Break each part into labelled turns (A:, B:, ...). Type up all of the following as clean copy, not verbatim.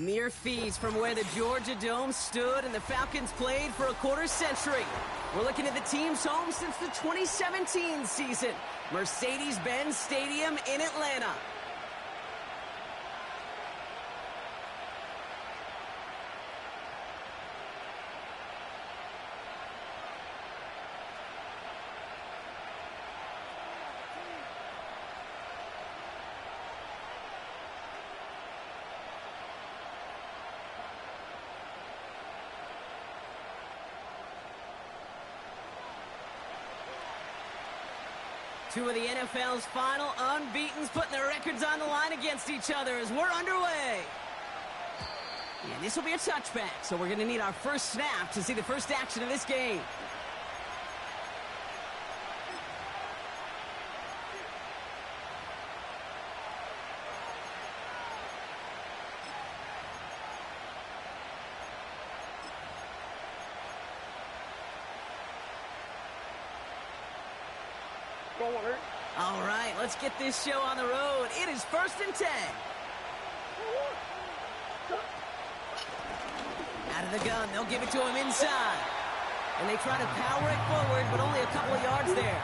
A: Mere feet from where the Georgia Dome stood and the Falcons played for a quarter century. We're looking at the team's home since the 2017 season. Mercedes-Benz Stadium in Atlanta. Two of the NFL's final unbeatens putting their records on the line against each other as we're underway. And this will be a touchback, so we're going to need our first snap to see the first action of this game. All right, let's get this show on the road. It is 1st and 10. Out of the gun, they'll give it to him inside. And they try to power it forward, but only a couple of yards there.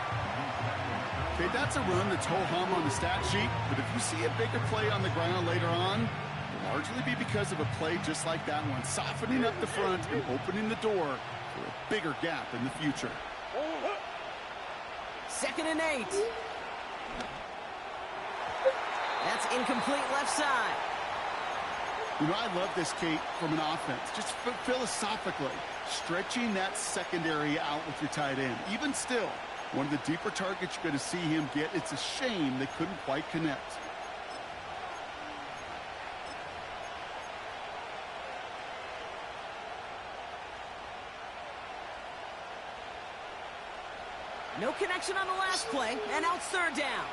B: Okay, that's a run that's ho-hum on the stat sheet, but if you see a bigger play on the ground later on, it'll largely be because of a play just like that one, softening up the front and opening the door for a bigger gap in the future.
A: 2nd and 8. That's incomplete left side.
B: You know, I love this, Kate, from an offense. Just philosophically, stretching that secondary out with your tight end. Even still, one of the deeper targets you're going to see him get. It's a shame they couldn't quite connect.
A: No connection on the last play, and now it's 3rd down.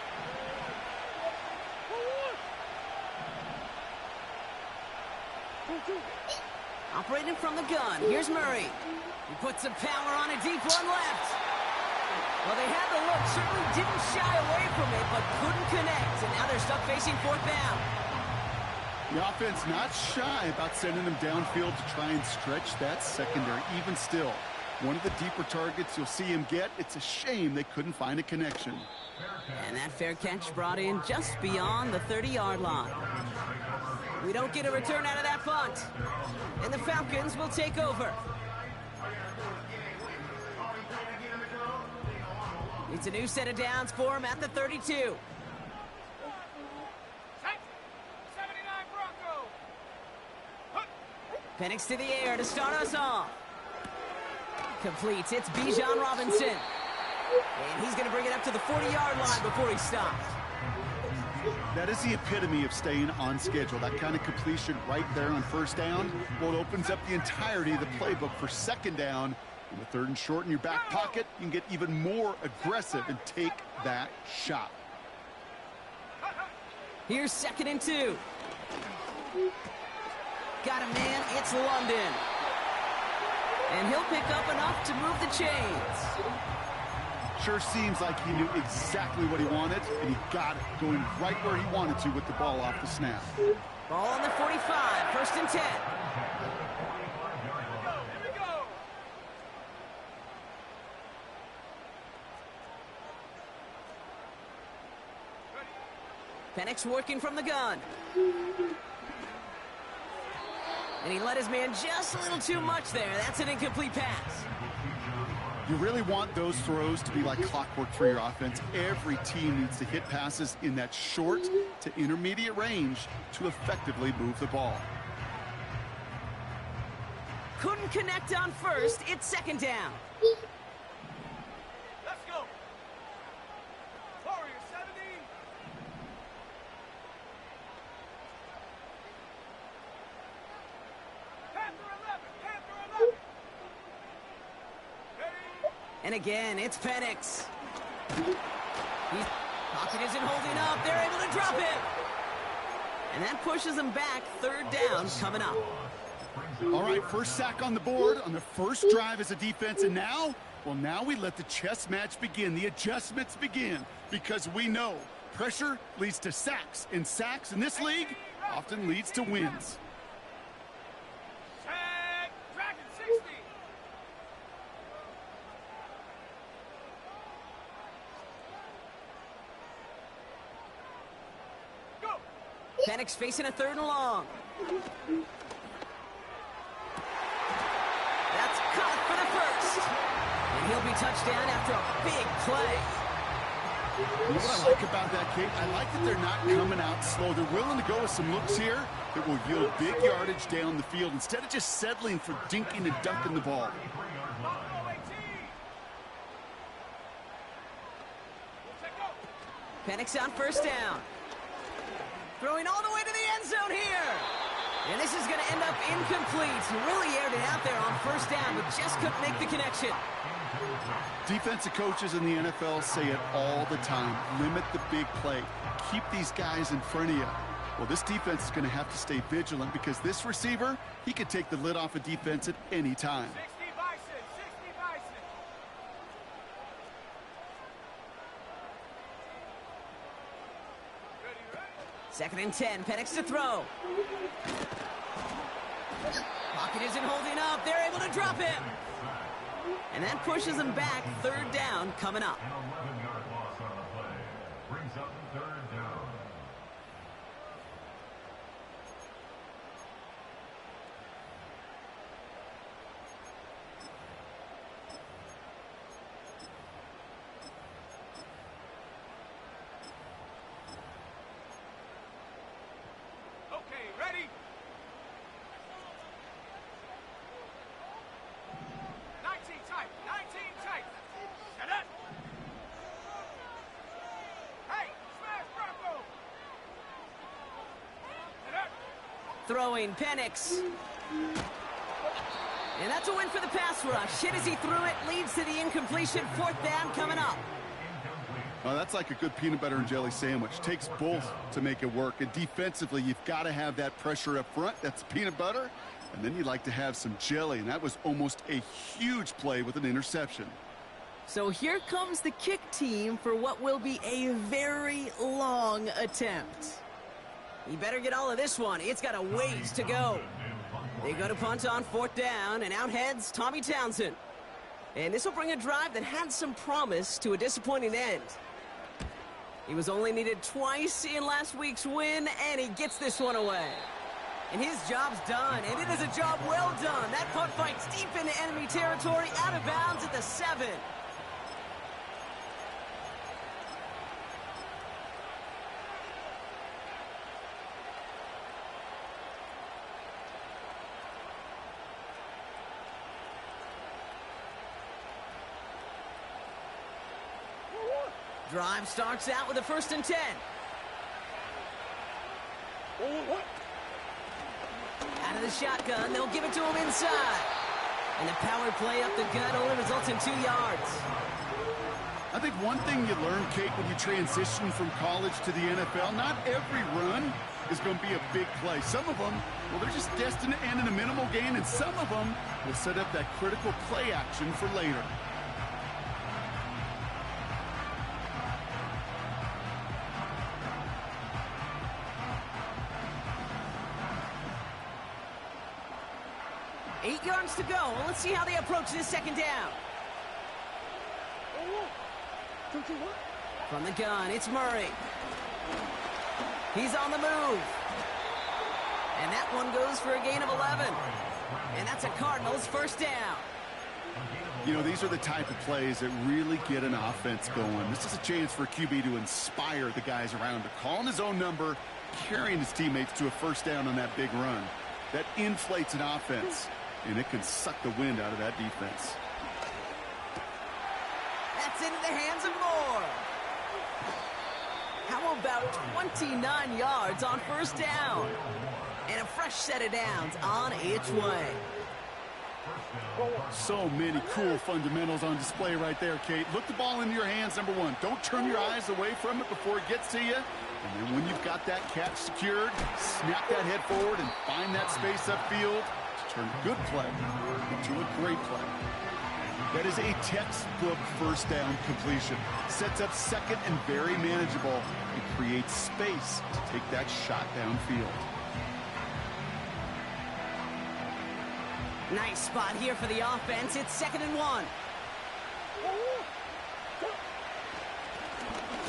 A: Operating from the gun, here's Murray. He puts some power on a deep one left. Well, they had the look, certainly didn't shy away from it, but couldn't connect, and now they're stuck facing 4th down.
B: The offense not shy about sending them downfield to try and stretch that secondary. Even still, one of the deeper targets you'll see him get. It's a shame they couldn't find a connection.
A: And that fair catch brought in just beyond the 30-yard line. We don't get a return out of that punt. And the Falcons will take over. It's a new set of downs for him at the 32. Penix to the air to start us off. Completes. It's Bijan Robinson. And he's going to bring it up to the 40-yard line before he stops.
B: That is the epitome of staying on schedule. That kind of completion right there on 1st down. Well, it opens up the entirety of the playbook for 2nd down. In the 3rd and short in your back pocket, you can get even more aggressive and take that shot.
A: Here's 2nd and 2. Got a man. It's London. And he'll pick up enough to move the chains.
B: Sure seems like he knew exactly what he wanted, and he got it, going right where he wanted to with the ball off the snap.
A: Ball on the 45, 1st and 10. Penix working from the gun. And he let his man just a little too much there. That's an incomplete pass.
B: You really want those throws to be like clockwork for your offense. Every team needs to hit passes in that short to intermediate range to effectively move the ball.
A: Couldn't connect on 1st. It's 2nd down.
C: Let's go. Warrior 70. Panther 11.
A: And again, it's Penix. Pocket isn't holding up. They're able to drop it. And that pushes them back. 3rd down coming up.
B: All right, first sack on the board on the first drive as a defense. And now, well, now we let the chess match begin. The adjustments begin because we know pressure leads to sacks. And sacks in this league often leads to wins.
A: Penix facing a 3rd and long. That's caught for the first. And he'll be touchdown after a big play.
B: You know what I like about that, Kate? I like that they're not coming out slow. They're willing to go with some looks here that will yield big yardage down the field instead of just settling for dinking and dunking the ball.
A: Penix on 1st down. Throwing all the way to the end zone here. And this is going to end up incomplete. He really aired it out there on 1st down, but just couldn't make the connection.
B: Defensive coaches in the NFL say it all the time. Limit the big play. Keep these guys in front of you. Well, this defense is going to have to stay vigilant because this receiver, he could take the lid off a defense at any time.
C: 60 Bison, 60 Bison.
A: 2nd and 10. Penix to throw. Pocket isn't holding up. They're able to drop him. And that pushes him back. 3rd down coming up.
D: Brings up 3rd down.
C: Okay, ready? 19 tight, 19 tight. Set up. Hey, smash Bronco. Set up.
A: Throwing Penix. And that's a win for the pass rush. Hit as he threw it, leads to the incompletion. 4th down coming up.
B: Oh, that's like a good peanut butter and jelly sandwich. Takes both to make it work. And defensively, you've got to have that pressure up front. That's peanut butter. And then you'd like to have some jelly. And that was almost a huge play with an interception.
A: So here comes the kick team for what will be a very long attempt. You better get all of this one. It's got a ways to go. They go to punt on 4th down, and out heads Tommy Townsend. And this will bring a drive that had some promise to a disappointing end. He was only needed twice in last week's win, and he gets this one away. And his job's done, and it is a job well done. That punt fights deep into enemy territory, out of bounds at the 7. Drive starts out with a 1st and 10. Out of the shotgun, they'll give it to him inside. And the power play up the gut only results in 2 yards.
B: I think one thing you learn, Kate, when you transition from college to the NFL, not every run is going to be a big play. Some of them, well, they're just destined to end in a minimal gain, and some of them will set up that critical play action for later.
A: Eight yards to go. Well, let's see how they approach this 2nd down. From the gun, it's Murray. He's on the move. And that one goes for a gain of 11. And that's a Cardinals 1st down.
B: You know, these are the type of plays that really get an offense going. This is a chance for QB to inspire the guys around him, calling his own number, carrying his teammates to a 1st down on that big run. That inflates an offense, and it can suck the wind out of that defense.
A: That's into the hands of Moore. How about 29 yards on 1st down? And a fresh set of downs on its way.
B: So many cool fundamentals on display right there, Kate. Look the ball into your hands, number one. Don't turn your eyes away from it before it gets to you. And then when you've got that catch secured, snap that head forward and find that space upfield to turn a good play into a great play. That is a textbook 1st down completion. Sets up 2nd and very manageable and creates space to take that shot downfield.
A: Nice spot here for the offense. It's 2nd and 1.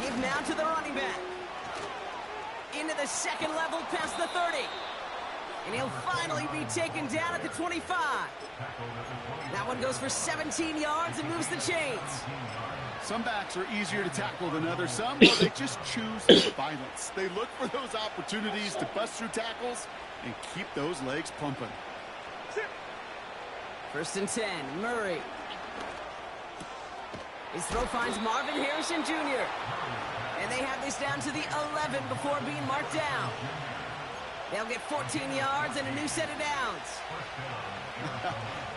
A: Give now to the running back. into the second level past the 30. And he'll finally be taken down at the 25. That one goes for 17 yards and moves the chains.
B: Some backs are easier to tackle than others. Some, well, they just choose violence. They look for those opportunities to bust through tackles and keep those legs pumping.
A: First and 10, Murray. His throw finds Marvin Harrison Jr. And they have this down to the 11 before being marked down. They'll get 14 yards and a new set of downs.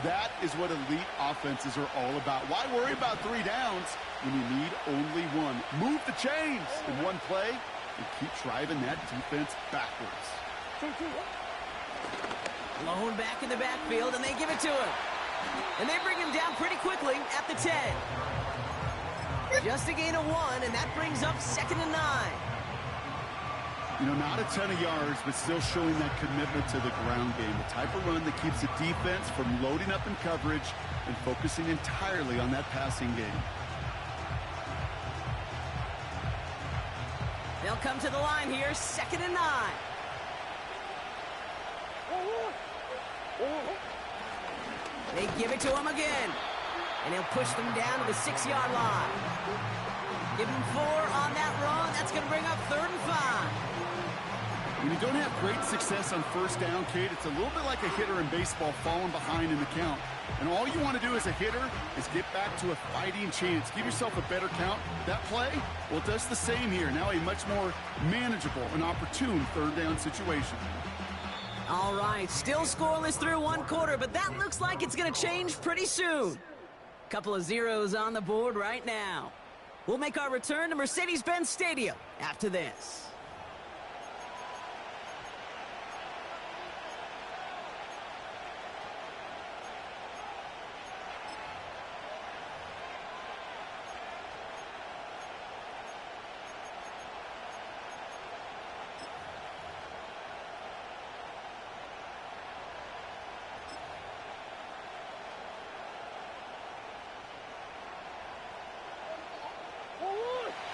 B: That is what elite offenses are all about. Why worry about 3 downs when you need only one? Move the chains in one play and keep driving that defense backwards.
A: Blown back in the backfield, and they give it to him. And they bring him down pretty quickly at the 10. Just a gain of 1, and that brings up 2nd and 9.
B: You know, not a ton of yards, but still showing that commitment to the ground game. The type of run that keeps the defense from loading up in coverage and focusing entirely on that passing game.
A: They'll come to the line here, 2nd and 9. They give it to him again. And he'll push them down to the 6-yard line. Give him 4 on that run. That's going to bring up 3rd and 5.
B: When you don't have great success on first down, Kate, it's a little bit like a hitter in baseball falling behind in the count. And all you want to do as a hitter is get back to a fighting chance. Give yourself a better count. That play, well, it does the same here. Now a much more manageable and opportune 3rd down situation.
A: All right, still scoreless through 1 quarter, but that looks like it's going to change pretty soon. Couple of zeros on the board right now. We'll make our return to Mercedes-Benz Stadium after this.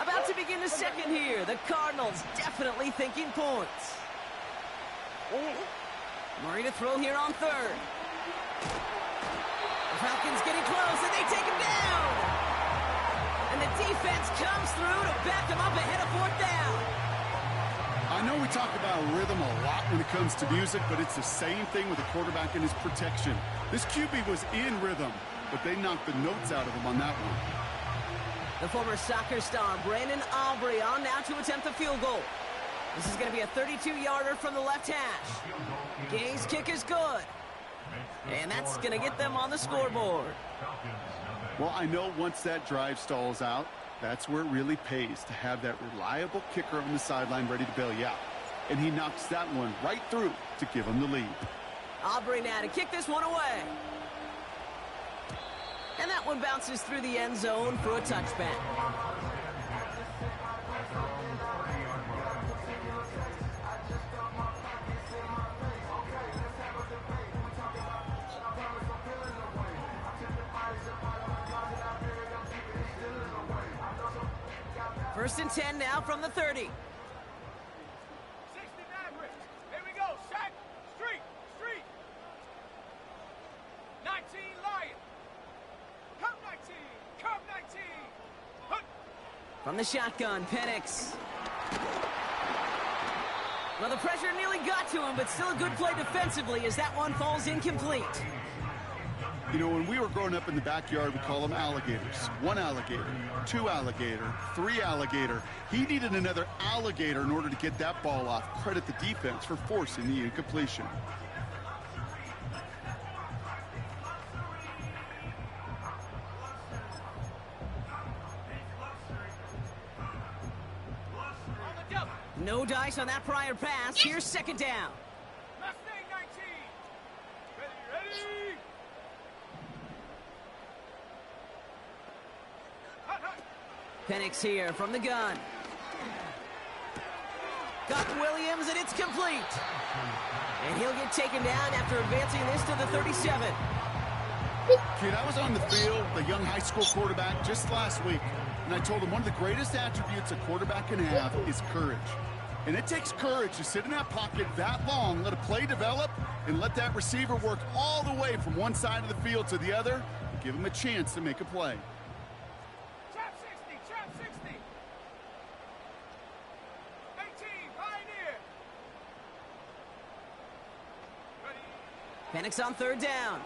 A: About to begin the second here. The Cardinals definitely thinking points. Murray to throw here on 3rd. The Falcons getting close, and they take him down. And the defense comes through to back them up ahead of 4th down.
B: I know we talk about rhythm a lot when it comes to music, but it's the same thing with the quarterback and his protection. This QB was in rhythm, but they knocked the notes out of him on that one.
A: The former soccer star, Brandon Aubrey, on now to attempt the field goal. This is going to be a 32-yarder from the left hash. Gay's kick is good. And that's going to get them on the scoreboard.
B: Well, I know once that drive stalls out, that's where it really pays to have that reliable kicker on the sideline ready to bail you out. And he knocks that one right through to give him the lead.
A: Aubrey now to kick this one away. And that one bounces through the end zone for a touchback. First and 10 now from the 30.
C: 60 Mavericks. Here we go. Set. Street. 19 Lions. Come 19. Come 19. Hunt.
A: From the shotgun, Penix. Well, the pressure nearly got to him, but still a good play defensively as that one falls incomplete.
B: You know, when we were growing up in the backyard, we call them alligators. 1 alligator, 2 alligator, 3 alligator. He needed another alligator in order to get that ball off. Credit the defense for forcing the incompletion.
A: No dice on that prior pass. Here's 2nd down.
C: Mustang 19. Ready.
A: Penix here from the gun. Got Williams, and it's complete. And he'll get taken down after advancing this to the 37.
B: Kid, I was on the field, the young high school quarterback, just last week, and I told him one of the greatest attributes a quarterback can have is courage. And it takes courage to sit in that pocket that long, let a play develop, and let that receiver work all the way from one side of the field to the other, and give him a chance to make a play.
C: Trap 60, trap 60. 18, Pioneer. Ready.
A: Penix on third down.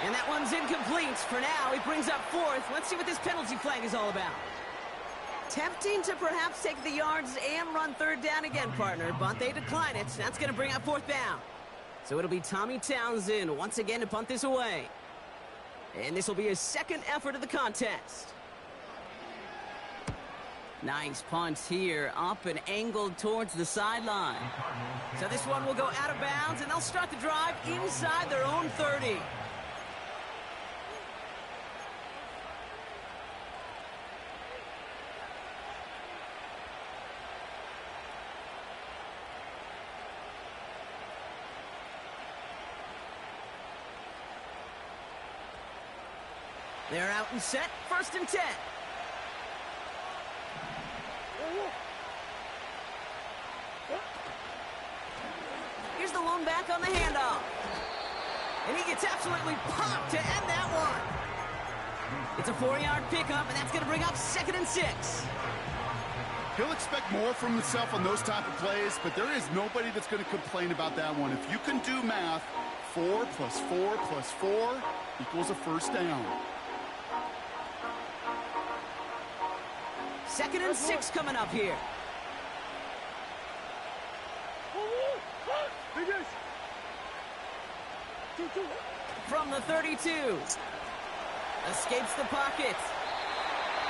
A: And that one's incomplete. For now, he brings up fourth. Let's see what this penalty flag is all about. Tempting to perhaps take the yards and run third down again, partner, but they decline it. That's going to bring up fourth down. So it'll be Tommy Townsend once again to punt this away. And this will be his second effort of the contest. Nice punt here, up and angled towards the sideline. So this one will go out of bounds, and they'll start the drive inside their own 30. They're out and set, 1st and 10. Here's the lone back on the handoff. And he gets absolutely popped to end that one. It's a 4-yard pickup, and that's going to bring up 2nd and 6.
B: He'll expect more from himself on those type of plays, but there is nobody that's going to complain about that one. If you can do math, 4 plus 4 plus 4 equals a first down.
A: 2nd and 6 coming up here. From the 32. Escapes the pocket.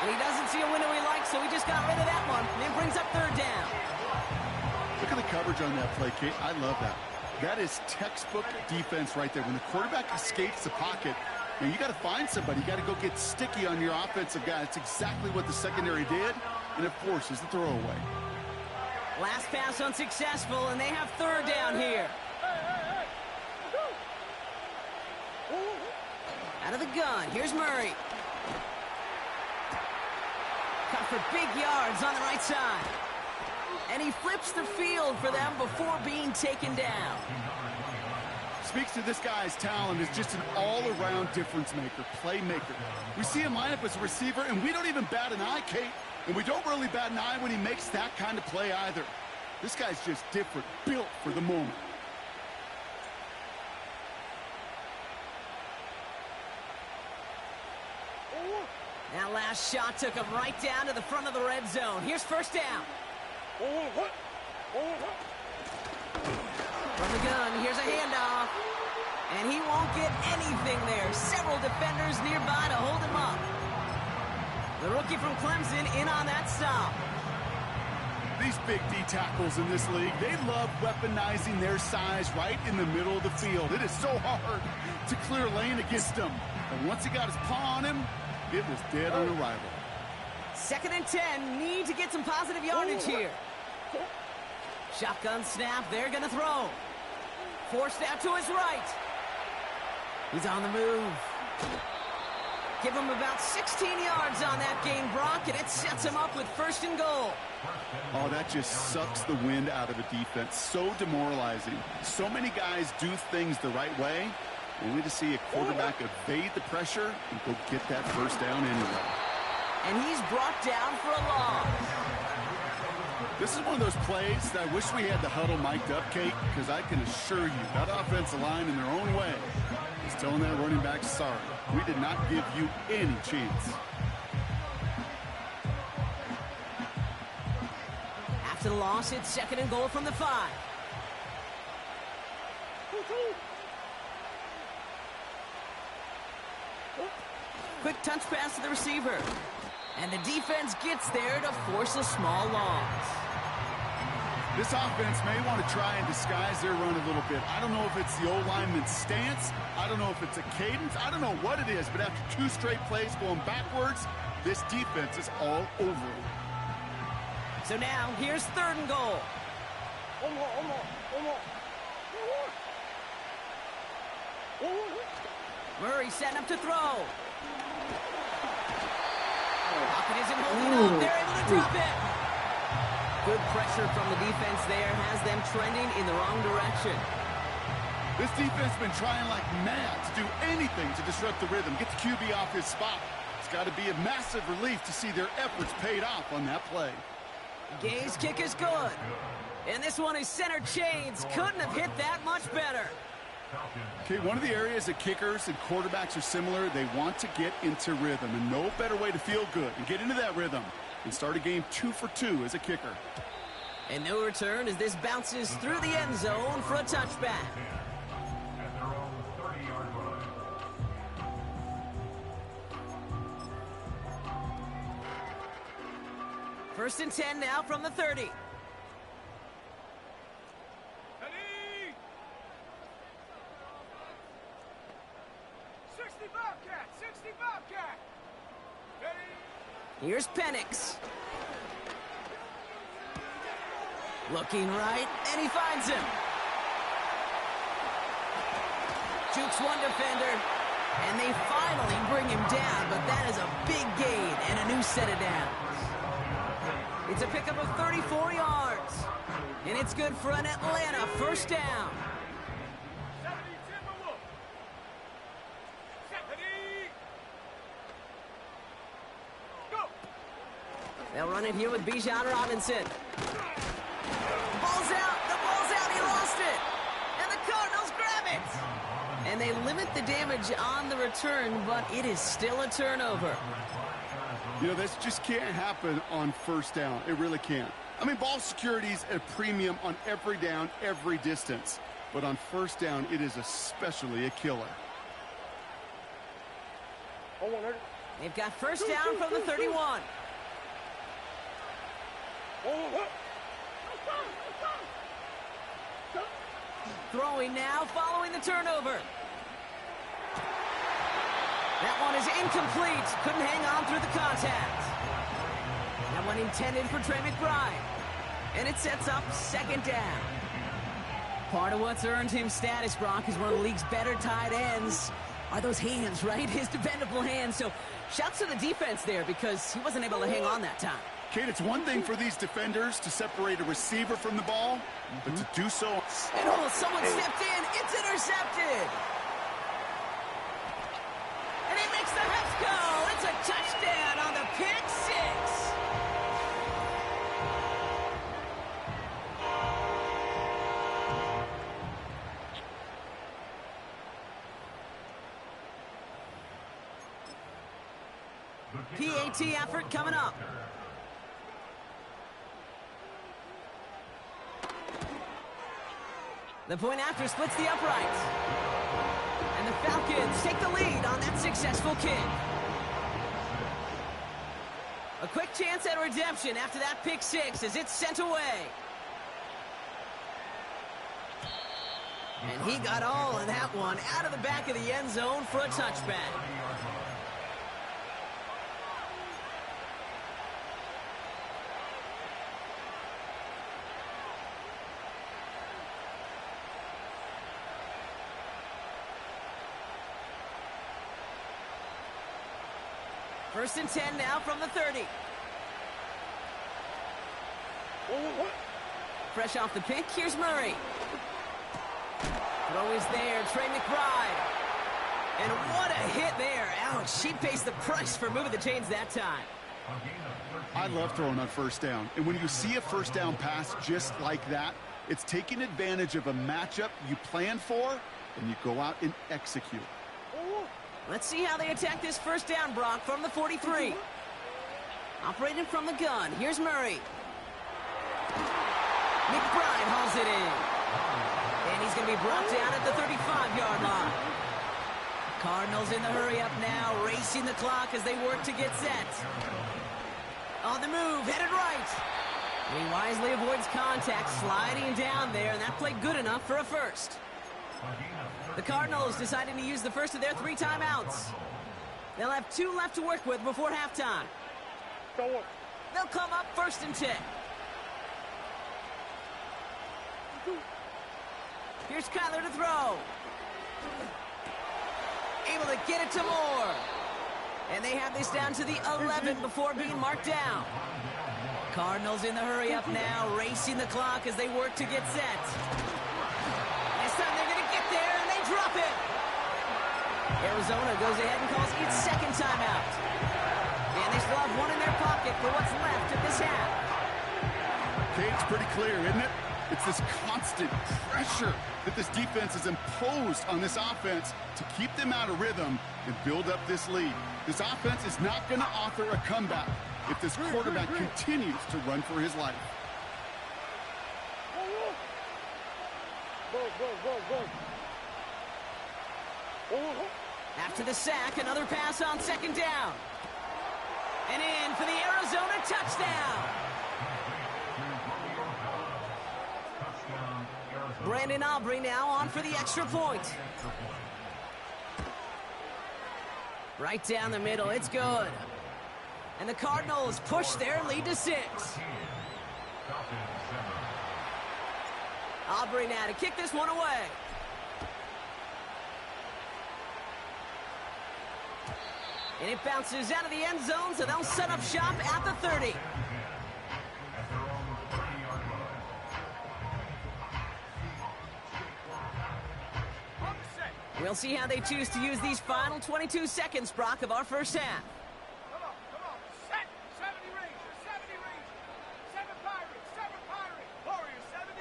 A: And he doesn't see a window he likes, so he just got rid of that one. And then brings up third down.
B: Look at the coverage on that play, Kate. I love that. That is textbook defense right there. When the quarterback escapes the pocket, you got to find somebody. You got to go get sticky on your offensive guy. It's exactly what the secondary did, and it forces the throwaway.
A: Last pass unsuccessful, and they have third down here. Out of the gun, here's Murray. Cut for big yards on the right side. And he flips the field for them before being taken down.
B: Speaks to this guy's talent as just an all-around difference maker, playmaker. We see him line up as a receiver, and we don't even bat an eye, Kate. And we don't really bat an eye when he makes that kind of play either. This guy's just different, built for the moment.
A: That last shot took him right down to the front of the red zone. Here's first down. From the gun, here's a handoff. And he won't get anything there. Several defenders nearby to hold him up. The rookie from Clemson in on that stop.
B: These big D tackles in this league, they love weaponizing their size right in the middle of the field. It is so hard to clear lane against them. And once he got his paw on him, it was dead on arrival.
A: 2nd and 10, need to get some positive yardage here. Shotgun snap, they're going to throw. Forced out to his right. He's on the move. Give him about 16 yards on that gain, Brock, and it sets him up with 1st and goal.
B: Oh, that just sucks the wind out of a defense. So demoralizing. So many guys do things the right way, only to see a quarterback evade the pressure and go get that first down anyway.
A: And he's brought down for a loss.
B: This is one of those plays that I wish we had the huddle mic'd up, Kate, because I can assure you that offensive line in their own way is telling that running back, sorry, we did not give you any chance.
A: After the loss, it's 2nd and goal from the 5. Quick touch pass to the receiver. And the defense gets there to force a small loss.
B: This offense may want to try and disguise their run a little bit. I don't know if it's the O-lineman's stance. I don't know if it's a cadence. I don't know what it is, but after 2 straight plays going backwards, this defense is all over it.
A: So now, here's 3rd and goal. Murray setting up to throw. Pocket isn't holding up. They're able to drop it. Good pressure from the defense there has them trending in the wrong direction.
B: This defense has been trying like mad to do anything to disrupt the rhythm, get the QB off his spot. It's got to be a massive relief to see their efforts paid off on that play.
A: Gay's kick is good. And this one is center chains. Couldn't have hit that much better.
B: Okay, one of the areas that kickers and quarterbacks are similar, they want to get into rhythm. And no better way to feel good and get into that rhythm and start a game 2 for 2 as a kicker.
A: And no return as this bounces through the end zone for a touchback.
D: At their own 30-yard line.
A: First and 10 now from the 30.
C: Ready? 60 Bobcat, 60 Bobcat. Ready?
A: Here's Penix. Looking right, and he finds him. Jukes one defender, and they finally bring him down, but that is a big gain and a new set of downs. It's a pickup of 34 yards, and it's good for an Atlanta first down.
C: 70 Timberwolf. Set, ready? Go.
A: They'll run it here with Bijan Robinson. Ball's out, he lost it. And the Cardinals grab it. And they limit the damage on the return, but it is still a turnover.
B: You know, this just can't happen on first down. It really can't. I mean, ball security's at a premium on every down, every distance. But on first down, it is especially a killer.
A: They've got first down from the 31. Throwing now, following the turnover. That one is incomplete. Couldn't hang on through the contact. That one intended for Trey McBride. And it sets up second down. Part of what's earned him status, Brock, is one of the league's better tight ends. Are those hands, right? His dependable hands. So shouts to the defense there because he wasn't able to hang on that time.
B: Kate, it's one thing for these defenders to separate a receiver from the ball, but to do so...
A: And oh, someone stepped in. It's intercepted. And he makes the Reps go. It's a touchdown on the pick six. PAT effort coming up. The point after splits the uprights. And the Falcons take the lead on that successful kick. A quick chance at redemption after that pick six as it's sent away. And he got all of that one out of the back of the end zone for a touchback. First and 10 now from the 30. Fresh off the pick, here's Murray. Throw is there, Trey McBride. And what a hit there. Ouch, she pays the price for moving the chains that time.
B: I love throwing on first down. And when you see a first down pass just like that, it's taking advantage of a matchup you plan for, and you go out and execute.
A: Let's see how they attack this first down, Brock, from the 43. Operating from the gun, here's Murray. McBride hauls it in. And he's going to be brought down at the 35-yard line. Cardinals in the hurry-up now, racing the clock as they work to get set. On the move, headed right. He wisely avoids contact, sliding down there, and that played good enough for a first. The Cardinals deciding to use the first of their 3 timeouts. They'll have 2 left to work with before halftime. They'll come up first and 10. Here's Kyler to throw. Able to get it to Moore. And they have this down to the 11 before being marked down. Cardinals in the hurry up now, racing the clock as they work to get set. This time they're going to get there, and they drop it. Arizona goes ahead and calls its second timeout. And they still have one in their pocket for what's left of this half.
B: Okay, it's pretty clear, isn't it? It's this constant pressure that this defense has imposed on this offense to keep them out of rhythm and build up this lead. This offense is not going to offer a comeback if this quarterback continues to run for his life.
A: After the sack, another pass on second down. And in for the Arizona touchdown. Brandon Aubrey now on for the extra point. Right down the middle, it's good. And the Cardinals push their lead to 6. Aubrey now to kick this one away. And it bounces out of the end zone, so they'll set up shop at the 30. We'll see how they choose to use these final 22 seconds, Brock, of our first half.
C: Come on. Set. 70 Rangers, 70 Rangers. 7 Pirates, 7 Pirates. Warriors, 70.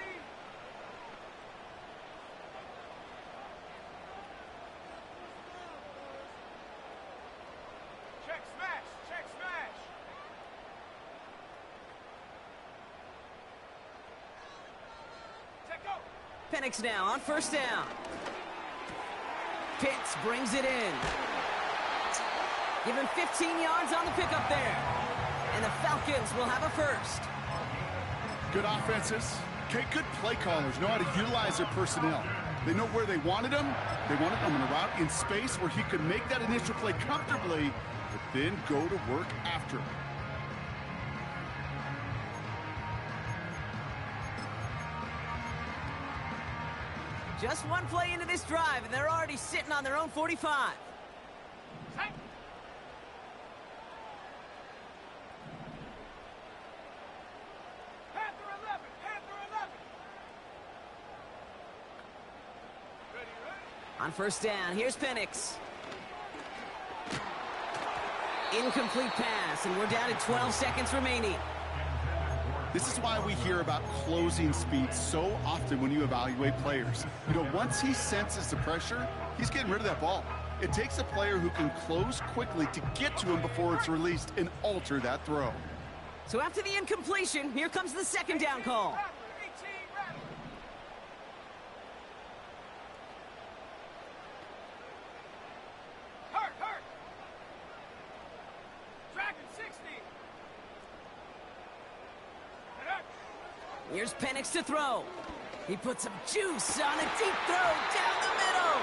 C: Check smash, check smash. Check go.
A: Penix now on first down. Pitts brings it in. Give him 15 yards on the pickup there. And the Falcons will have a first.
B: Good offenses. Okay, good play callers know how to utilize their personnel. They know where they wanted them. They wanted them in a route in space where he could make that initial play comfortably, but then go to work after.
A: Just one play into this drive, and they're already sitting on their own 45.
C: Set. Panther 11, Panther 11. Ready.
A: On first down, here's Penix. Incomplete pass, and we're down to 12 seconds remaining.
B: This is why we hear about closing speed so often when you evaluate players. You know, once he senses the pressure, he's getting rid of that ball. It takes a player who can close quickly to get to him before it's released and alter that throw.
A: So after the incompletion, here comes the second down call.
C: 18 Rattler. Hurt. Dragon 60.
A: Here's Penix to throw. He puts some juice on a deep throw down the middle.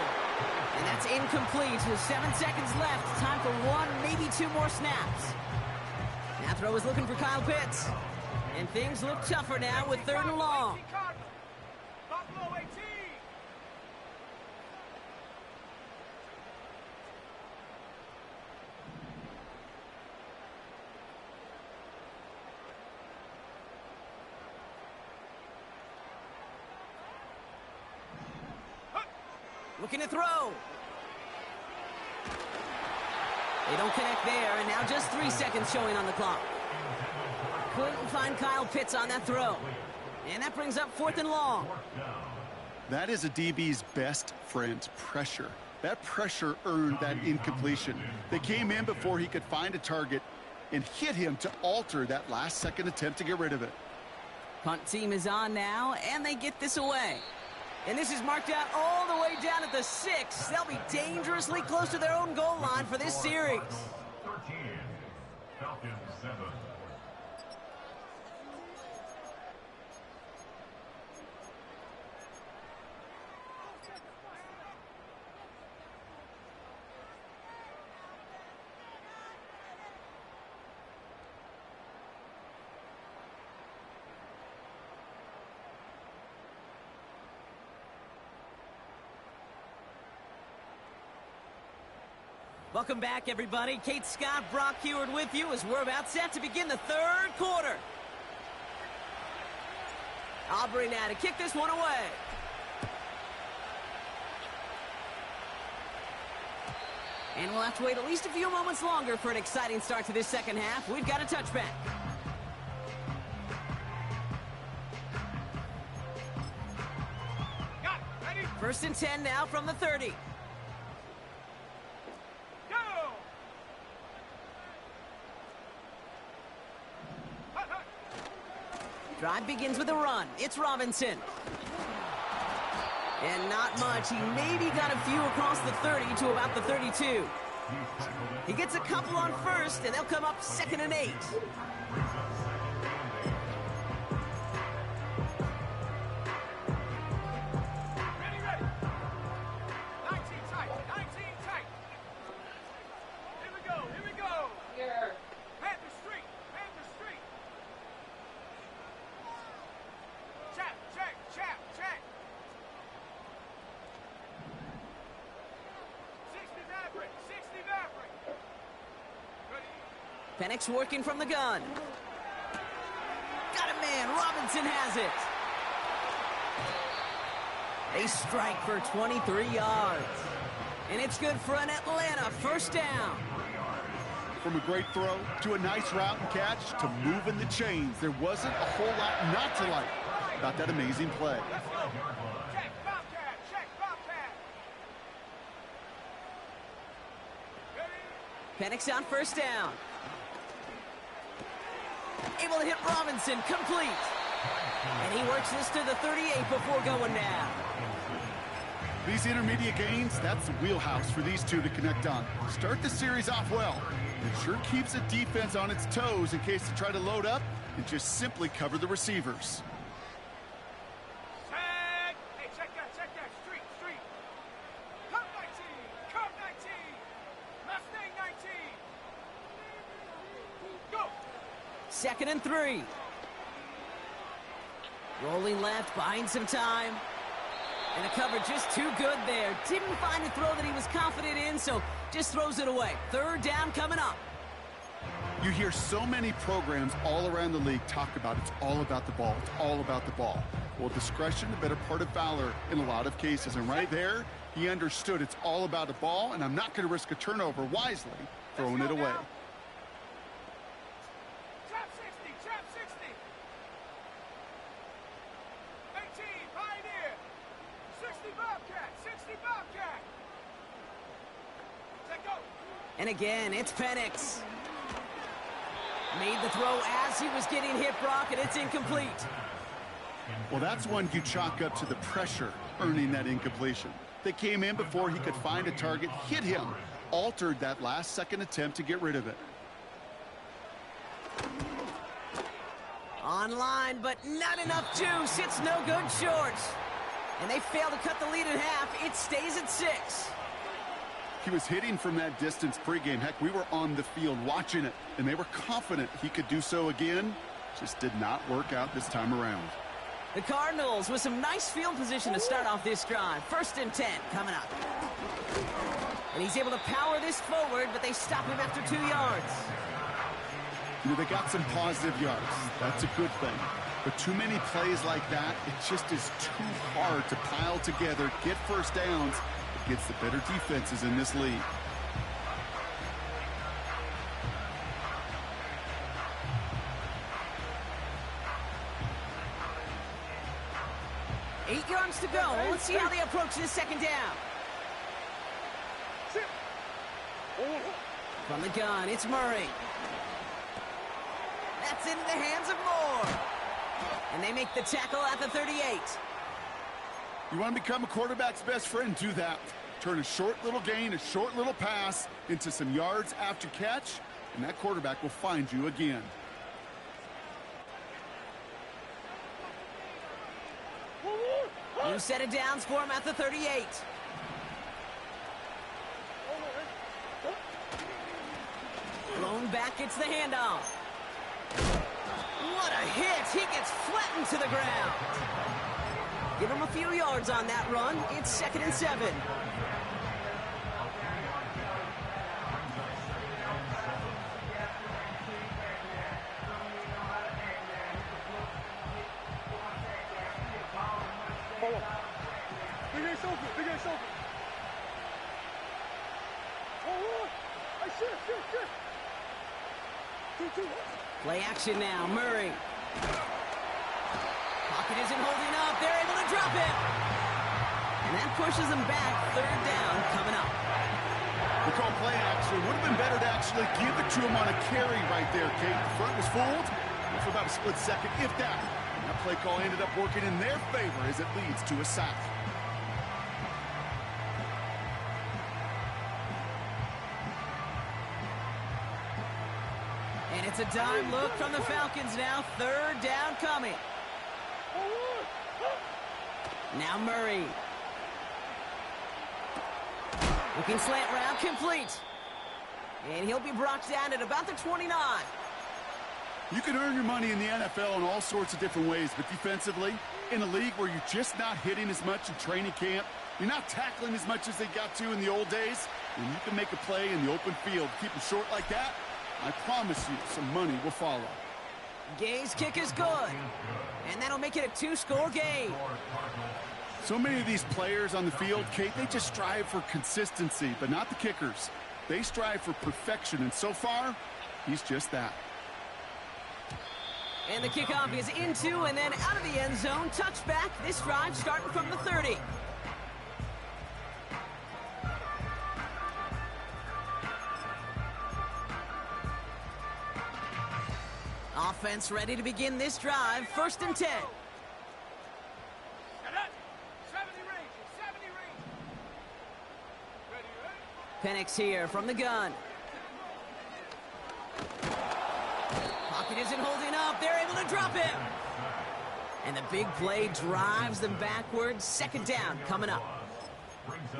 A: And that's incomplete with 7 seconds left. Time for one, maybe 2 more snaps. That throw is looking for Kyle Pitts. And things look tougher now with 3rd and long.
C: Buffalo 18.
A: Looking to throw. They don't connect there, and now just 3 seconds showing on the clock. Couldn't find Kyle Pitts on that throw. And that brings up 4th and long.
B: That is a DB's best friend, pressure. That pressure earned that incompletion. They came in before he could find a target and hit him to alter that last-second attempt to get rid of it.
A: Punt team is on now, and they get this away. And this is marked out all the way down at the 6. They'll be dangerously close to their own goal line for this series.
D: 13, Falcons 7.
A: Welcome back, everybody. Kate Scott, Brock Heward with you as we're about set to begin the 3rd quarter. Aubrey now to kick this one away. And we'll have to wait at least a few moments longer for an exciting start to this second half. We've got a touchback.
C: Got it. Ready?
A: 1st and 10 now from the 30.
C: Go! Hut, hut.
A: Drive begins with a run. It's Robinson. And not much. He maybe got a few across the 30 to about the 32. He gets a couple on first, and they'll come up 2nd and 8.
C: Ready, ready. 19 tight. 19 tight. Here we go. Here we go.
E: Here.
C: Panther Street. Panther Street. Check, check, check, check. 60 Maverick. 60 Maverick. Ready.
A: Penix working from the gun. Got a man. Robinson has it. They strike for 23 yards. And it's good for an Atlanta 1st down.
B: From a great throw to a nice route and catch to moving the chains, there wasn't a whole lot not to like about that amazing play.
C: Let's go. Check Bobcat. Check Bobcat. Ready.
A: Penix on 1st down. Able to hit Robinson, complete. And he works this to the 38 before going down.
B: These intermediate gains, that's the wheelhouse for these two to connect on. Start the series off well. It sure keeps the defense on its toes in case they try to load up and just simply cover the receivers.
C: Tag. Hey, check that. Check that. Street, street. Cup 19. Cup 19. Mustang 19. Go.
A: 2nd and 3. Rolling left, buying some time. And the cover just too good there. Didn't find a throw that he was confident in, so just throws it away. 3rd down coming up.
B: You hear so many programs all around the league talk about it's all about the ball. It's all about the ball. Well, discretion, the better part of valor in a lot of cases. And right there, he understood it's all about the ball, and I'm not going to risk a turnover wisely, throwing it away.
C: Trap 60. Trap 60. 18. Pioneer. 60 Bobcat. 60 Bobcat. Check go.
A: And again, it's Penix. Made the throw as he was getting hit, Brock, and it's incomplete.
B: Well, that's one you chalk up to the pressure earning that incompletion. They came in before he could find a target, hit him, altered that last-second attempt to get rid of it.
A: Online, but not enough juice. It's no good short. And they fail to cut the lead in half. It stays at 6.
B: He was hitting from that distance pregame. Heck, we were on the field watching it, and they were confident he could do so again. Just did not work out this time around.
A: The Cardinals with some nice field position to start off this drive. 1st and 10 coming up. And he's able to power this forward, but they stop him after 2 yards.
B: You know, they got some positive yards. That's a good thing. But too many plays like that, it just is too hard to pile together, get 1st downs against the better defenses in this league.
A: Eight yards to go. Let's see how they approach this 2nd down. From the gun, it's Murray. That's into the hands of Moore. And they make the tackle at the 38.
B: You want to become a quarterback's best friend? Do that. Turn a short little gain, a short little pass into some yards after catch, and that quarterback will find you again.
A: New set of downs for him at the 38. Blown back, it's the handoff. What a hit! He gets flattened to the ground. Give him a few yards on that run. It's 2nd and 7. Play action now, Murray. Pocket isn't holding up. They're able to drop it. And that pushes them back. Third down coming up.
B: We call play action. Would have been better to actually give it to him on a carry right there, Kate. The front was fooled for about a split second, if that. And that play call ended up working in their favor as it leads to a sack.
A: And it's a dime look from the Falcons now. Third down coming. Now Murray. Looking slant route, complete. And he'll be brought down at about the 29.
B: You can earn your money in the NFL in all sorts of different ways, but defensively, in a league where you're just not hitting as much in training camp, you're not tackling as much as they got to in the old days, and you can make a play in the open field, keep it short like that, I promise you some money will follow.
A: Gay's kick is good. And that'll make it a 2-score game.
B: So many of these players on the field, Kate, they just strive for consistency, but not the kickers. They strive for perfection, and so far, he's just that.
A: And the kickoff is into and then out of the end zone. Touchback. This drive starting from the 30. Offense ready to begin this drive. 1st and 10.
C: 70 range. Ready.
A: Penix here from the gun. Pocket isn't holding up. They're able to drop him. And the big play drives them backwards. 2nd down coming up.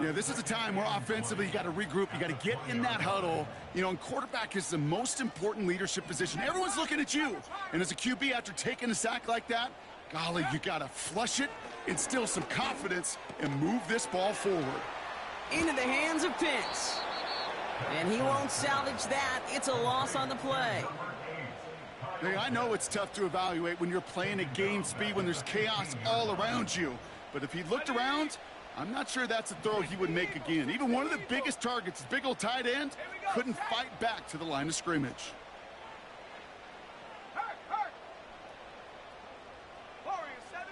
B: Yeah, this is a time where offensively you got to regroup. You got to get in that huddle. You know, and quarterback is the most important leadership position. Everyone's looking at you. And as a QB, after taking a sack like that, golly, you got to flush it, instill some confidence, and move this ball forward.
A: Into the hands of Pitts. And he won't salvage that. It's a loss on the play.
B: Hey, I know it's tough to evaluate when you're playing at game speed, when there's chaos all around you. But if he looked around, I'm not sure that's a throw he would make again. Even one of the biggest targets, big old tight end, couldn't fight back to the line of scrimmage.
C: Hurt. Warriors 70.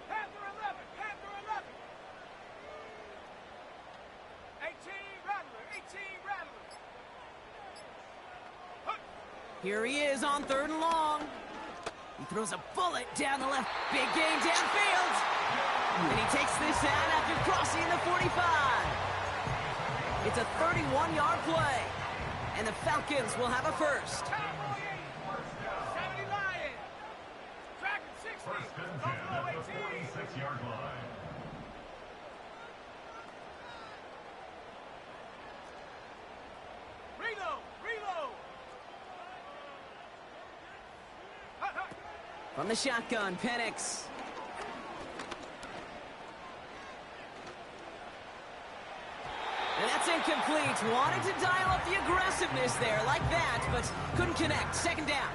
C: Panther 11. 18 Rattler.
A: Here he is on 3rd and long. He throws a bullet down the left. Big game downfield. And he takes this out after crossing the 45. It's a 31-yard play. And the Falcons will have a first.
C: 70 Lions. Tracking 60. Buffalo 18.
D: 46-yard line.
C: Reload.
A: From the shotgun, Penix. And that's incomplete. Wanted to dial up the aggressiveness there like that, but couldn't connect. 2nd down.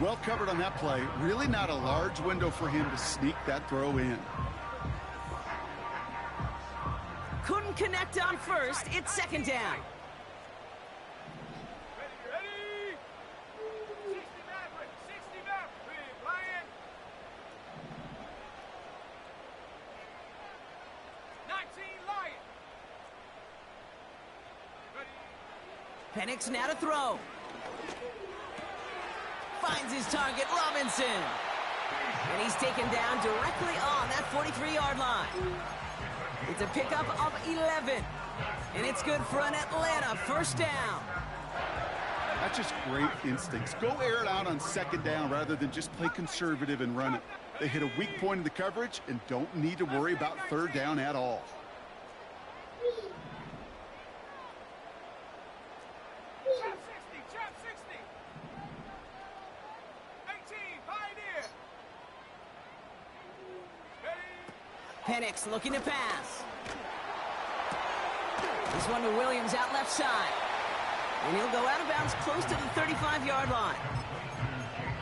B: Well covered on that play. Really not a large window for him to sneak that throw in.
A: Couldn't connect on 1st. It's 2nd down.
C: Ready. 60 Maverick. Playing. 19 Lions. Ready.
A: Penix now to throw. Finds his target, Robinson. And he's taken down directly on that 43-yard line. It's a pickup of 11. And it's good for an Atlanta 1st down.
B: That's just great instincts. Go air it out on 2nd down rather than just play conservative and run it. They hit a weak point in the coverage and don't need to worry about 3rd down at all.
C: Trap 60. 18 Pioneer. Ready.
A: Penix looking to pass. This one to Williams out left side. And he'll go out of bounds close to the 35-yard line.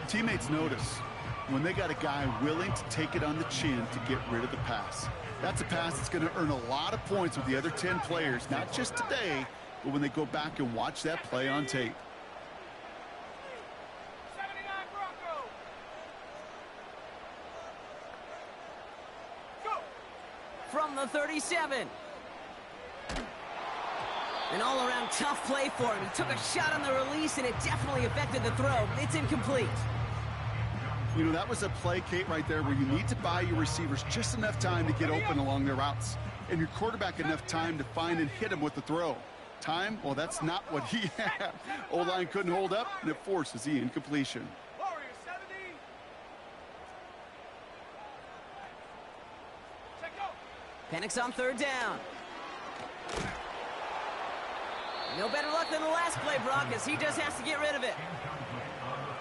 B: Teammates notice. when they got a guy willing to take it on the chin to get rid of the pass. That's a pass that's going to earn a lot of points with the other 10 players, not just today, but when they go back and watch that play on tape.
C: 79 Broncos. Go.
A: From the 37. An all-around tough play for him. He took a shot on the release, and it definitely affected the throw. It's incomplete.
B: You know, that was a play, Kate, right there where you need to buy your receivers just enough time to get open along their routes, and your quarterback enough time to find and hit him with the throw. Time? Well, that's not what he had. O-line couldn't hold up, and it forces the incompletion.
C: Warriors 70. Check go.
A: Penix on third down. No better luck than the last play, Brock, as he just has to get rid of it.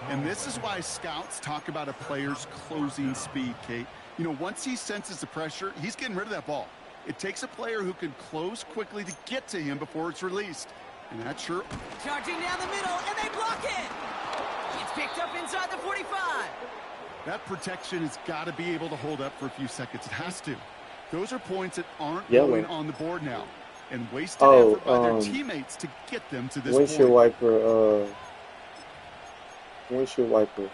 B: And this is why scouts talk about a player's closing speed, Kate. You know, once he senses the pressure, he's getting rid of that ball. It takes a player who can close quickly to get to him before it's released. And that's sure.
A: Charging down the middle, and they block it. It's picked up inside the 45.
B: That protection has got to be able to hold up for a few seconds. It has to. Those are points that aren't going on the board now. And wasted effort by their teammates to get them to this
E: windshield
B: point.
E: Windshield wiper.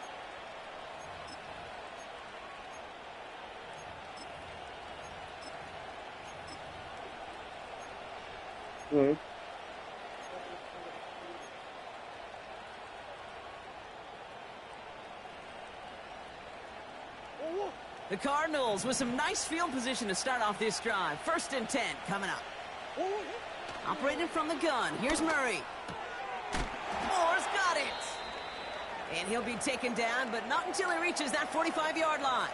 A: The Cardinals with some nice field position to start off this drive. 1st and 10 coming up. Operating from the gun. Here's Murray. Moore's got it. And he'll be taken down, but not until he reaches that 45-yard line.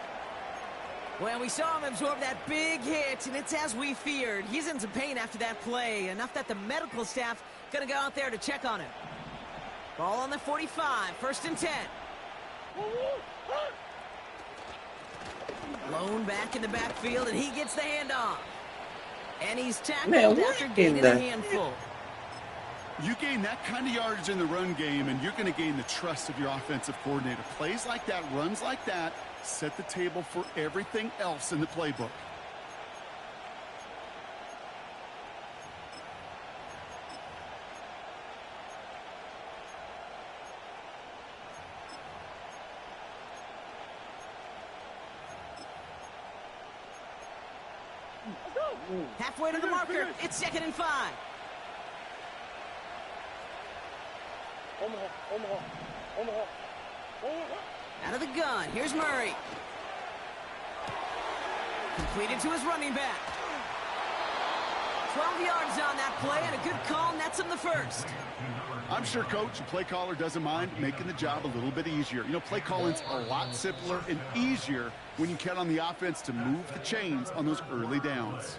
A: Well, we saw him absorb that big hit, and it's as we feared. He's in some pain after that play, enough that the medical staff going to go out there to check on him. Ball on the 45, 1st and 10. Blown back in the backfield, and he gets the handoff. And he's tackled after gaining a handful.
B: You gain that kind of yardage in the run game, and you're going to gain the trust of your offensive coordinator. Plays like that, runs like that, set the table for everything else in the playbook.
A: Halfway to the marker. It's 2nd and 5. Out of the gun. Here's Murray. Completed to his running back. 12 yards on that play, and a good call nets him the first.
B: I'm sure, Coach, the play caller doesn't mind making the job a little bit easier. You know, play calling's a lot simpler and easier when you count on the offense to move the chains on those early downs.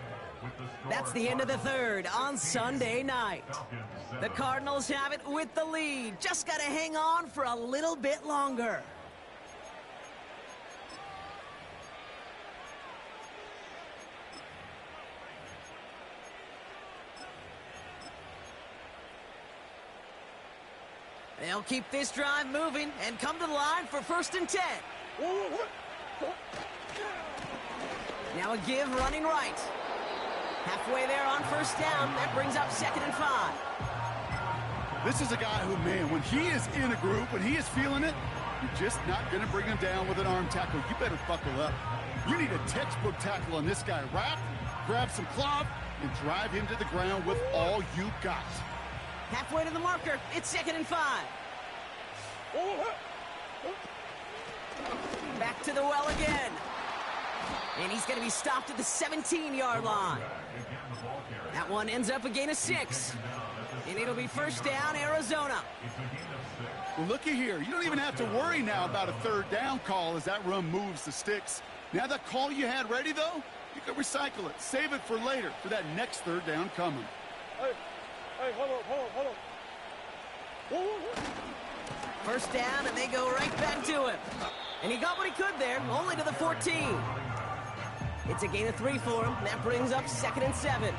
A: That's the end of the third on Sunday night. The Cardinals have it with the lead. Just got to hang on for a little bit longer. They'll keep this drive moving and come to the line for 1st and 10. Now a give running right. Halfway there on 1st down. That brings up 2nd and 5.
B: This is a guy who, man, when he is in a group, when he is feeling it, you're just not going to bring him down with an arm tackle. You better buckle up. You need a textbook tackle on this guy. Wrap, grab some cloth, and drive him to the ground with all you got.
A: Halfway to the marker. It's 2nd and 5. Back to the well again. And he's going to be stopped at the 17-yard line. That one ends up a gain of 6. And it'll be 1st down, Arizona.
B: Well, looky here. You don't even have to worry now about a 3rd down call as that run moves the sticks. Now that call you had ready, though, you can recycle it. Save it for later, for that next 3rd down coming.
C: Hey, hold on.
A: 1st down, and they go right back to him. And he got what he could there, only to the 14. It's a gain of 3 for him. That brings up 2nd and 7.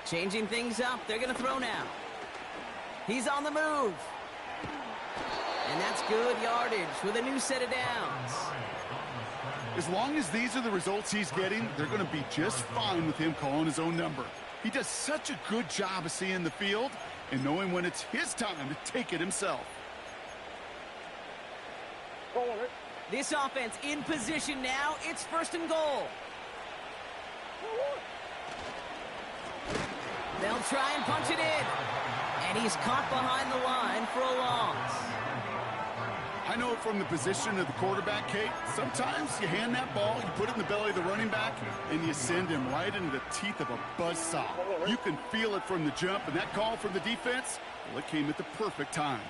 A: Changing things up. They're going to throw now. He's on the move. And that's good yardage with a new set of downs.
B: As long as these are the results he's getting, they're going to be just fine with him calling his own number. He does such a good job of seeing the field and knowing when it's his time to take it himself.
A: This offense in position now. It's 1st and goal. They'll try and punch it in. And he's caught behind the line for a loss.
B: I know from the position of the quarterback, Kate, sometimes you hand that ball, you put it in the belly of the running back, and you send him right into the teeth of a buzzsaw. You can feel it from the jump, and that call from the defense, well, it came at the perfect time.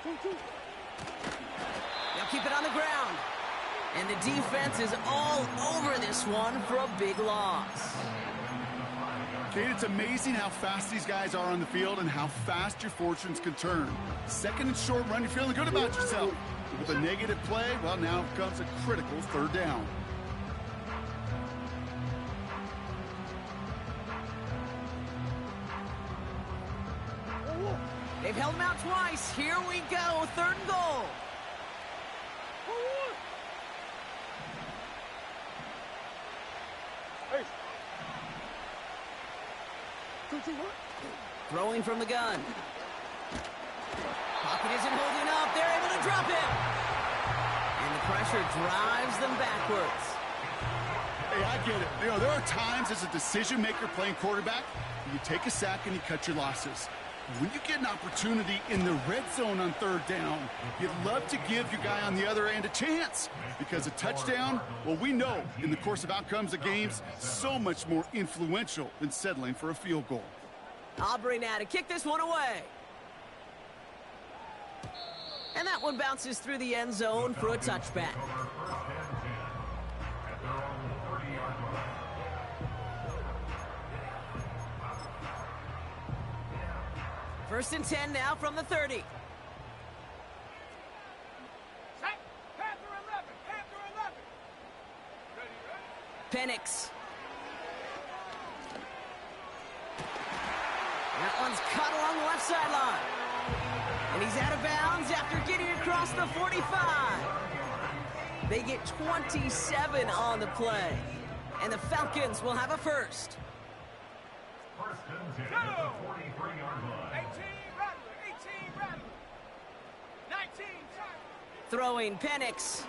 A: They'll keep it on the ground. And the defense is all over this one for a big loss.
B: Kate, it's amazing how fast these guys are on the field and how fast your fortunes can turn. 2nd and short run, you're feeling good about yourself. With a negative play, well, now comes a critical 3rd down.
A: They've held him out twice. Here we go. 3rd and goal. Throwing from the gun. Pocket isn't holding up. They're able to drop him. And the pressure drives them backwards.
B: Hey, I get it. You know, there are times as a decision maker playing quarterback, you take a sack and you cut your losses. When you get an opportunity in the red zone on 3rd down, you'd love to give your guy on the other end a chance. Because a touchdown, well, we know in the course of outcomes of games, so much more influential than settling for a field goal.
A: Aubrey now to kick this one away. And that one bounces through the end zone for a touchback. First and 10 now from the 30.
C: Set. Panther 11. Panther 11. Ready, ready.
A: Penix. That one's cut along the left sideline. And he's out of bounds after getting across the 45. They get 27 on the play. And the Falcons will have a first.
D: 1st and 10 at the 43-yard line.
C: 18 Rattler. 18 Rattler. 19 Tyler.
A: Throwing Penix.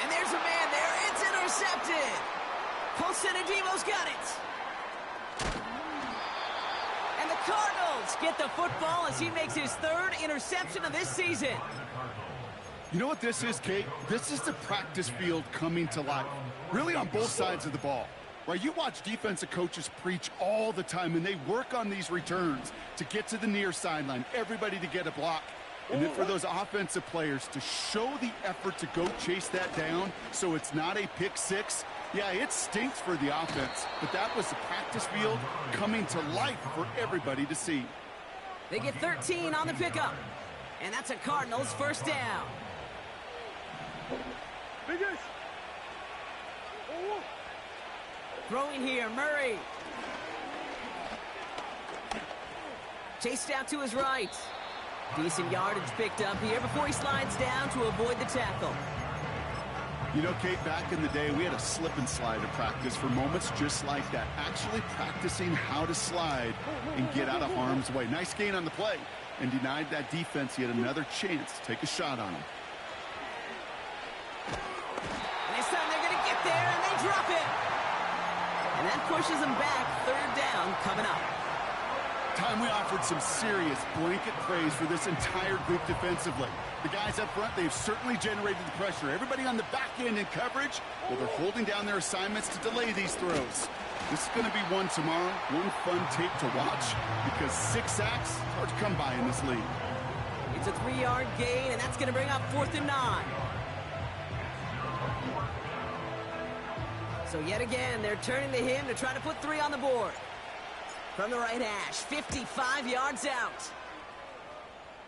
A: And there's a man there. It's intercepted. Polsenadivo's got it. And the Cardinals get the football as he makes his 3rd interception of this season.
B: You know what this is, Kate? This is the practice field coming to life. Really on both sides of the ball. Right, you watch defensive coaches preach all the time, and they work on these returns to get to the near sideline, everybody to get a block. And then for those offensive players to show the effort to go chase that down so it's not a pick six, yeah, it stinks for the offense. But that was the practice field coming to life for everybody to see.
A: They get 13 on the pickup. And that's a Cardinals 1st down. Throwing here, Murray. Chased out to his right. Decent yardage picked up here before he slides down to avoid the tackle.
B: You know, Kate, back in the day, we had a slip and slide to practice for moments just like that. Actually practicing how to slide and get out of harm's way. Nice gain on the play and denied that defense yet another chance to take a shot on him.
A: And this time they're going to get there and they drop it. And that pushes them back. 3rd down coming up.
B: Time we offered some serious blanket praise for this entire group defensively. The guys up front, they've certainly generated the pressure. Everybody on the back end in coverage, well, they're holding down their assignments to delay these throws. This is going to be one tomorrow, one fun tape to watch, because 6 sacks, it's hard to come by in this league.
A: It's a 3-yard gain, and that's going to bring up 4th and 9. So yet again, they're turning to him to try to put 3 on the board. From the right hash, 55 yards out.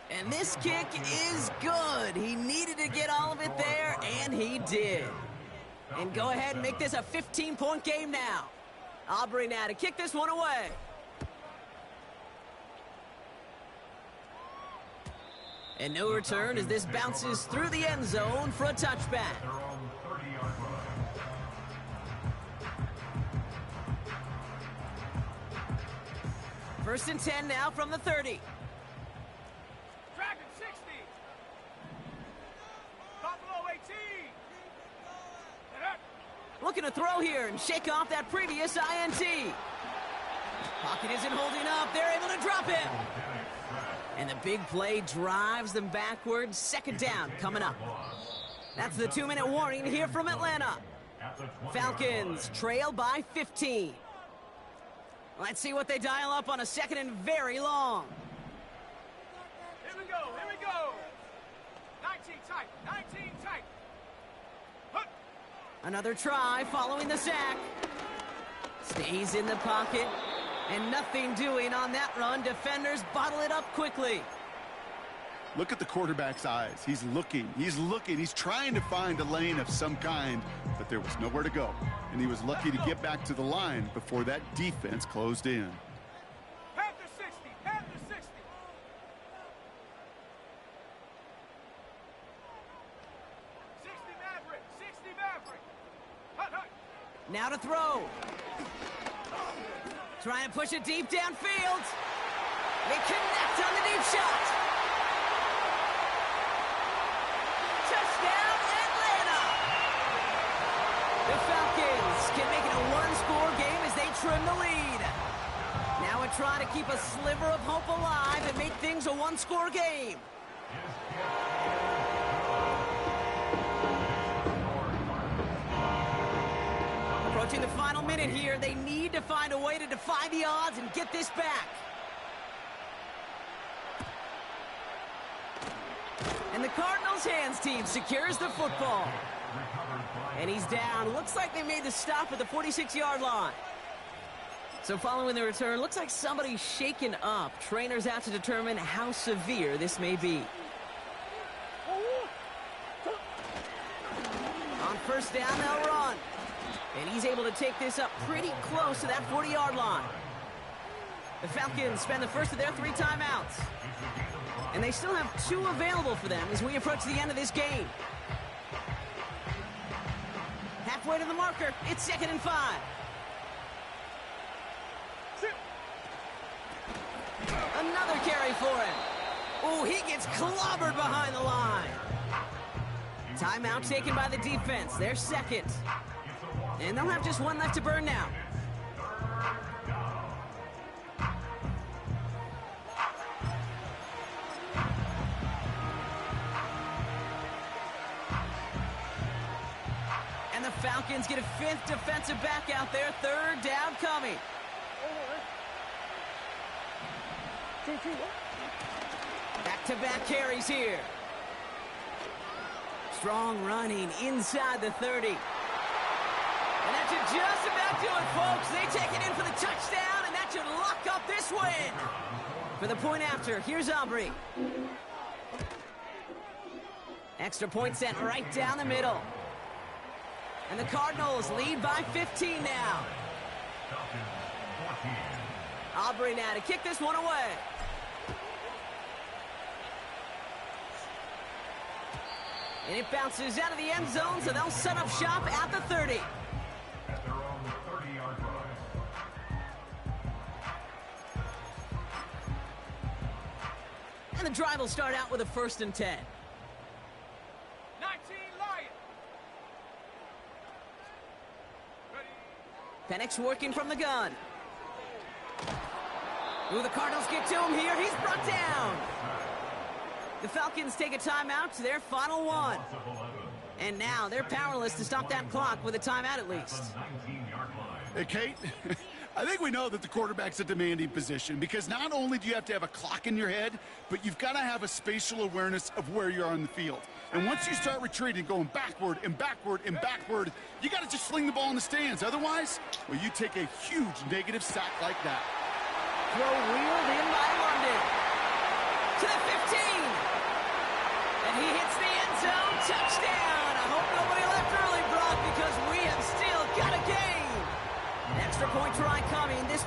A: And this kick is good. He needed to get all of it there, And he did. And go ahead and make this a 15-point game now. Aubrey now to kick this one away. And no return as this bounces through the end zone for a touchback. First and 10 now from the 30.
C: Dragon 60. Buffalo 18.
A: Looking to throw here and shake off that previous INT. Pocket isn't holding up. They're able to drop him. And the big play drives them backwards. Second down coming up. That's the 2-minute warning here from Atlanta. Falcons trail by 15. Let's see what they dial up on a second and very long.
C: Here we go, here we go. 19 tight, 19 tight. Hup.
A: Another try following the sack. Stays in the pocket. And nothing doing on that run. Defenders bottle it up quickly.
B: Look at the quarterback's eyes. He's looking. He's trying to find a lane of some kind, but there was nowhere to go. And he was lucky to get back to the line before that defense closed in.
C: Panther 60, Panther 60. 60 Maverick, 60 Maverick. Hut, hut.
A: Now to throw. Trying to push it deep downfield. They connect on the deep shot. Touchdown, Atlanta! The Falcons can make it a one-score game as they trim the lead. Now we're trying to keep a sliver of hope alive and make things a one-score game. Approaching the final minute here, they need to find a way to defy the odds and get this back. And the Cardinals' hands team secures the football. And he's down. Looks like they made the stop at the 46-yard line. So following the return, looks like somebody's shaken up. Trainers out to determine how severe this may be. On first down, they'll run. And he's able to take this up pretty close to that 40-yard line. The Falcons spend the first of their 3 timeouts. And they still have 2 available for them as we approach the end of this game. Halfway to the marker, it's 2nd and 5. Another carry for him. Oh, he gets clobbered behind the line. Timeout taken by the defense. They're second. And they'll have just 1 left to burn now. And the Falcons get a 5th defensive back out there. 3rd down coming. Back-to-back carries here. Strong running inside the 30. And that should just about do it, folks. They take it in for the touchdown, and that should lock up this win. For the point after, here's Aubrey. Extra point sent right down the middle. And the Cardinals lead by 15 now. Aubrey now to kick this one away. And it bounces out of the end zone, so they'll set up shop at the 30.
D: At their own 30-yard line.
A: And the drive will start out with a 1st and 10.
C: 19 Lion. Ready.
A: Penix working from the gun. Ooh, the Cardinals get to him here. He's brought down. The Falcons take a timeout to their final 1. And now they're powerless to stop that clock with a timeout at least.
B: Hey, Kate, I think we know that the quarterback's a demanding position because not only do you have to have a clock in your head, but you've got to have a spatial awareness of where you are on the field. And once you start retreating, going backward and backward and backward, you got to just sling the ball in the stands. Otherwise, well, you take a huge negative sack like that.
A: Throw wheeled in by London. To the 15. And he hits the end zone. Touchdown. I hope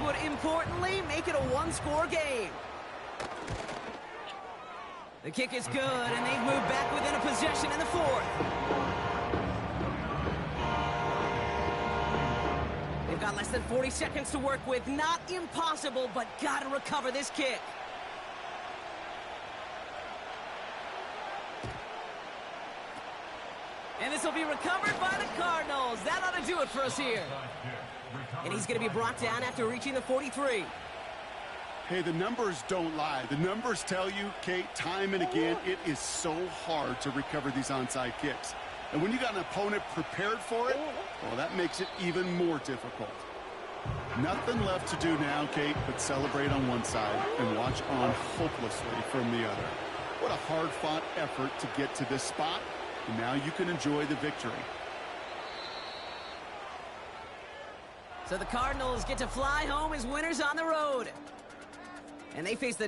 A: would importantly make it a one-score game. The kick is good, and they've moved back within a possession in the fourth. They've got less than 40 seconds to work with. Not impossible, but got to recover this kick. And this will be recovered by the Cardinals. That ought to do it for us here. And he's going to be brought down after reaching the 43.
B: Hey, the numbers don't lie. The numbers tell you, Kate, time and again, it is so hard to recover these onside kicks. And when you got an opponent prepared for it, well, that makes it even more difficult. Nothing left to do now, Kate, but celebrate on one side and watch on hopelessly from the other. What a hard-fought effort to get to this spot. And now you can enjoy the victory.
A: So the Cardinals get to fly home as winners on the road. And they face the